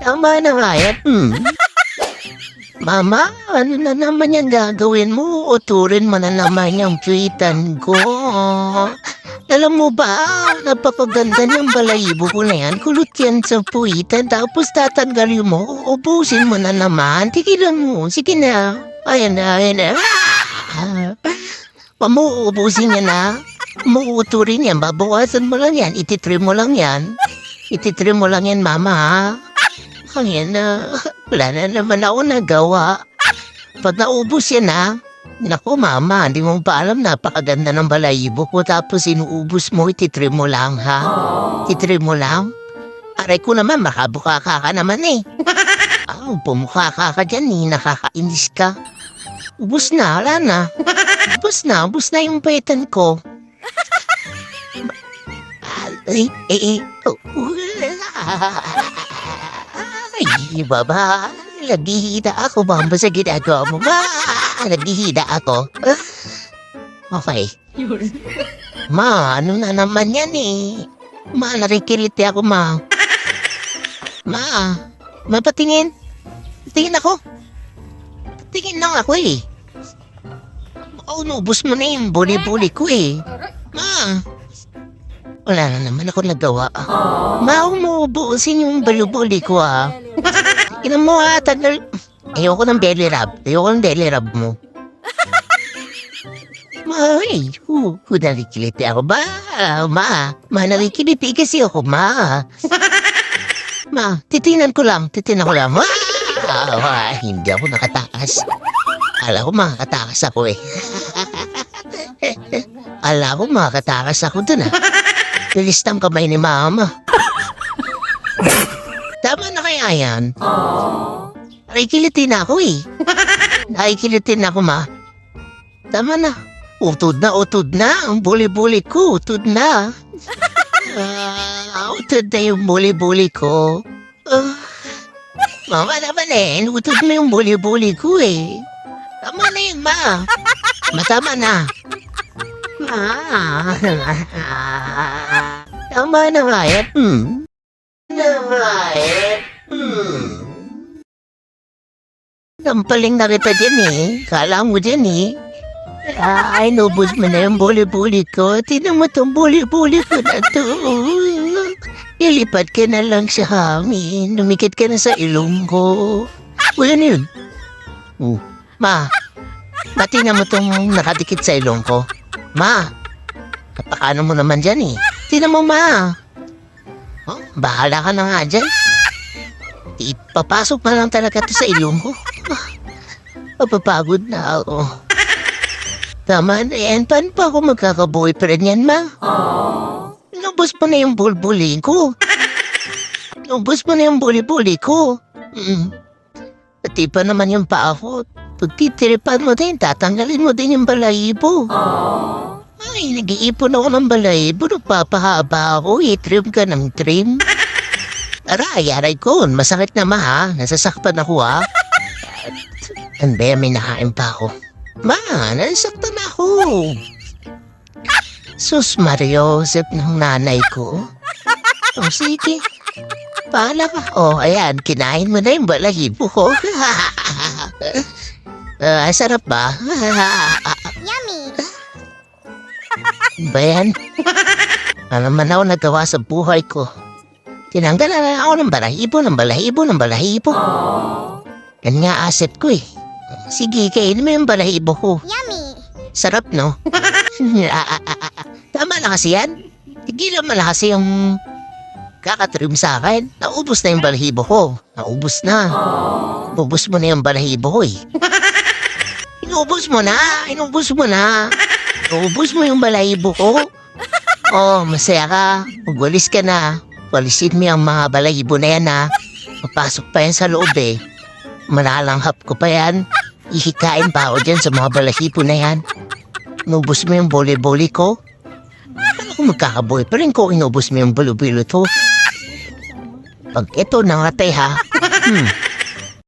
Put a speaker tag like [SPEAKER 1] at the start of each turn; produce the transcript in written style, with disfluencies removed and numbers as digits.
[SPEAKER 1] Tama na nga yan. Mama, ano na naman yan gagawin mo? Uturin mo na naman yung tweetan ko. Alam mo ba, napakaganda ng balayibo ko na yan. Kulot yan sa puwitan, tapos tatanggalin mo, ubusin mo na naman. Tigilan mo, sige na. Ayan na, ayan na. Pamuubusin niya na. Muuturin yan, babawasan mo lang yan. Ititrim mo lang yan. Ititrim mo lang yan, mama, ha? Ayan na, wala na naman ako nagawa. Pag naubos yan, ha? Naku, mama, hindi mo pa alam, napakaganda ng balayibo ko. Tapos inuubos mo, ititrim mo lang, ha? Ititrim mo lang? Aray ko naman, makabuka ka naman, eh. Pumukha ka dyan, eh. Nakakainis ka. Ubus na, wala na. Ubus na yung paitan ko. Ay, baba, naghihida ako ba sa ginagawa mo ba? Naghihida ako. Okay. Ma, ano na naman yan eh? Ma, narikiliti ako, ma. Ma, patingin. Patingin ako. Patingin lang ako eh. Nubos mo na yung buli-buli ko eh. Ma, wala na naman ako nagawa. Ma, umuubusin yung buli-buli ko ah. Inan mo ha, tagal. Ayoko ng belly rub. Ayoko ng belly rub mo. Ma, narikiliti ako ba? Ma, narikiliti kasi ako, ma. Ma, titinan ko lang. Hindi ako nakatakas. Alam ko makakatakas ako eh. Alam ko makakatakas ako dun ah. Bilis ng kamay ni mama. Tama na kaya yan? Nakikilitin ako eh. Nakikilitin ako, ma. Tama na. Utod na. Ang buli-buli ko, utod na. Utod na yung buli-buli ko. Mama naman eh, utod na yung buli-buli ko eh. Tama na yun, ma. Matama na. Tama na nga yan. Nampaling na kita dyan eh. Kala mo dyan eh. Ay, nubos mo na yung buli-buli ko. Tinan mo itong buli-buli ko na to. Ilipat ka na lang sa hangin. Lumikit ka na sa ilong ko. Wala na yun. Ma, tinan mo itong nakadikit sa ilong ko. Ma, kapakano mo naman dyan eh. Tinan mo, ma. Bahala ka na nga dyan. Ipapasok na lang talaga ito sa ilong ko. Mapapagod na ako. Tama na yan. Paano pa ako magkaka-boyfriend yan, ma? Nubos mo na yung bulbuli ko. Pati pa naman yung paa ko. Pagtitiripan mo din, tatanggalin mo din yung balayibo. Ay, nag-iipon ako ng balayibo. Nagpapahaba ako. I-trim ka ng trim. Aray ko. Masakit na, ma, ha? Nasasaktan ako, ha? May nakain pa ako. Ma, nasasaktan ako. Sus Mariosep ng nanay ko. Sige. Pahala ka. Ayan. Kinain mo na yung balayibo ko. Sarap ba?
[SPEAKER 2] Yummy!
[SPEAKER 1] Bayan? Ano man ako nagawa sa buhay ko? Tinanggal na ako ng balahibo. Yan nga asset ko eh. Sige, kainin mo yung balahibo ko.
[SPEAKER 2] Yummy!
[SPEAKER 1] Sarap, no? Tama na kasi yan. Tigilan mo na kasi yung kakatrim sa akin. Naubos na yung balahibo ko. Naubos mo na yung balahibo ko eh. Inubos mo yung balahibo ko. Masaya ka. Magwalis ka na. Walisin mo yung mga balahibo na yan ha. Papasok pa yan sa loob eh. Malalanghap ko pa yan. Ihikain pa ako dyan sa mga balahibo na yan. Inubos mo yung boli-boli ko. Paano kung magkakaboyfriend ko, inubos mo yung balo-bilo to? Pag ito nangatay ha.